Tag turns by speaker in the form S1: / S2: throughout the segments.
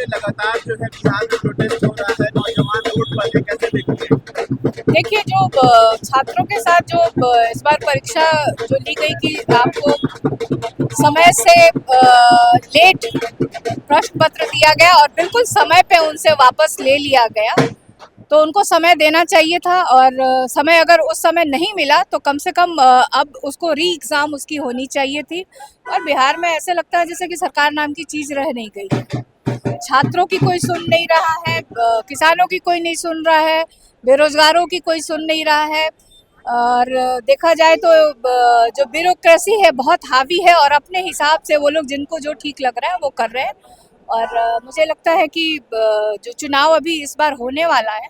S1: लगातार जो है बिहार में प्रोटेस्ट हो रहा है, नौजवान रोड पर है, कैसे देखते हैं?
S2: देखिए, जो छात्रों के साथ जो इस बार परीक्षा जो ली गई कि आपको समय से लेट प्रश्न पत्र दिया गया और बिल्कुल समय पे उनसे वापस ले लिया गया, तो उनको समय देना चाहिए था। और समय अगर उस समय नहीं मिला तो कम से कम अब उसको री एग्ज़ाम उसकी होनी चाहिए थी। और बिहार में ऐसे लगता है जैसे कि सरकार नाम की चीज़ रह नहीं गई है। छात्रों की कोई सुन नहीं रहा है, किसानों की कोई नहीं सुन रहा है, बेरोजगारों की कोई सुन नहीं रहा है। और देखा जाए तो जो ब्यूरोक्रेसी है बहुत हावी है और अपने हिसाब से वो लोग जिनको जो ठीक लग रहा है वो कर रहे हैं। और मुझे लगता है कि जो चुनाव अभी इस बार होने वाला है,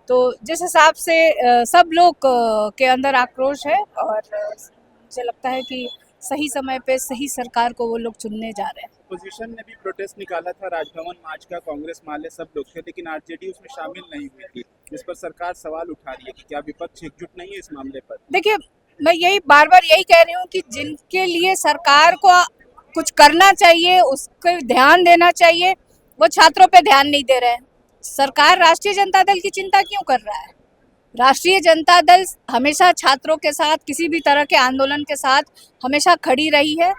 S2: तो जिस हिसाब से सब लोग के अंदर आक्रोश है और मुझे लगता है कि सही समय पे सही सरकार को वो लोग चुनने जा रहे हैं।
S1: अपोजिशन ने भी प्रोटेस्ट निकाला था, राजभवन मार्च का, कांग्रेस माले सब लोग थे, लेकिन आरजेडी उसमें शामिल नहीं हुई थी, जिस पर सरकार सवाल उठा रही है कि क्या विपक्ष एकजुट नहीं है इस मामले पर?
S2: देखिए, मैं यही बार बार यही कह रही हूँ कि जिनके लिए सरकार को कुछ करना चाहिए, उसको ध्यान देना चाहिए, वो छात्रों पे ध्यान नहीं दे रहे हैं। सरकार राष्ट्रीय जनता दल की चिंता क्यों कर रहा है? राष्ट्रीय जनता दल हमेशा छात्रों के साथ, किसी भी तरह के आंदोलन के साथ हमेशा खड़ी रही है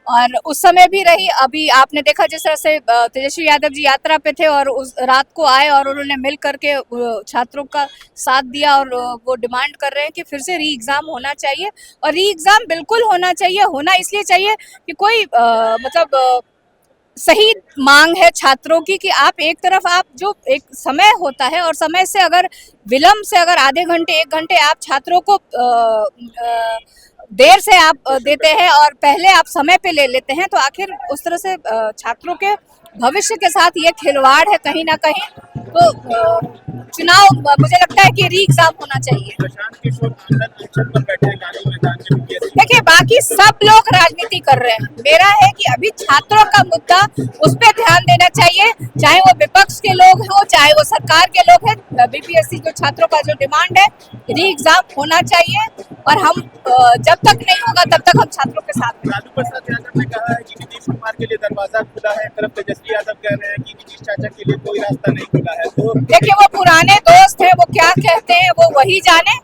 S2: और उस समय भी रही। अभी आपने देखा जिस तरह से तेजस्वी यादव जी यात्रा पे थे और उस रात को आए और उन्होंने मिल करके छात्रों का साथ दिया और वो डिमांड कर रहे हैं कि फिर से री एग्ज़ाम होना चाहिए। और री एग्ज़ाम बिल्कुल होना चाहिए, होना इसलिए चाहिए कि कोई सही मांग है छात्रों की कि आप एक तरफ आप जो एक समय होता है और समय से अगर विलम्ब से अगर आधे घंटे 1 घंटे आप छात्रों को देर से आप देते हैं और पहले आप समय पे ले लेते हैं, तो आखिर उस तरह से छात्रों के भविष्य के साथ ये खिलवाड़ है कहीं ना कहीं। तो चुनाव मुझे लगता है कि री एग्ज़ाम होना चाहिए।
S1: प्रशांत किशोर मंडल अनशन पर बैठे हैं गांधी मैदान में बीपीएससी।
S2: देखिए, बाकी सब लोग राजनीति कर रहे हैं, मेरा है कि अभी छात्रों का मुद्दा, उस पर ध्यान देना चाहिए, चाहे वो विपक्ष के लोग हो चाहे वो सरकार के लोग हैं। बीपीएससी जो छात्रों का जो डिमांड है, री एग्ज़ाम होना चाहिए और हम जब तक नहीं होगा तब तक हम छात्रों के साथ हैं।
S1: लालू प्रसाद यादव ने कहा है कि नीतीश कुमार के लिए दरवाजा खुला है, एक तरफ तेजस्वी यादव कह रहे हैं कि नीतीश चाचा के लिए कोई रास्ता नहीं खुला है। तो
S2: देखिए, वो पुराने दोस्त हैं, वो क्या कहते हैं वो वही जाने।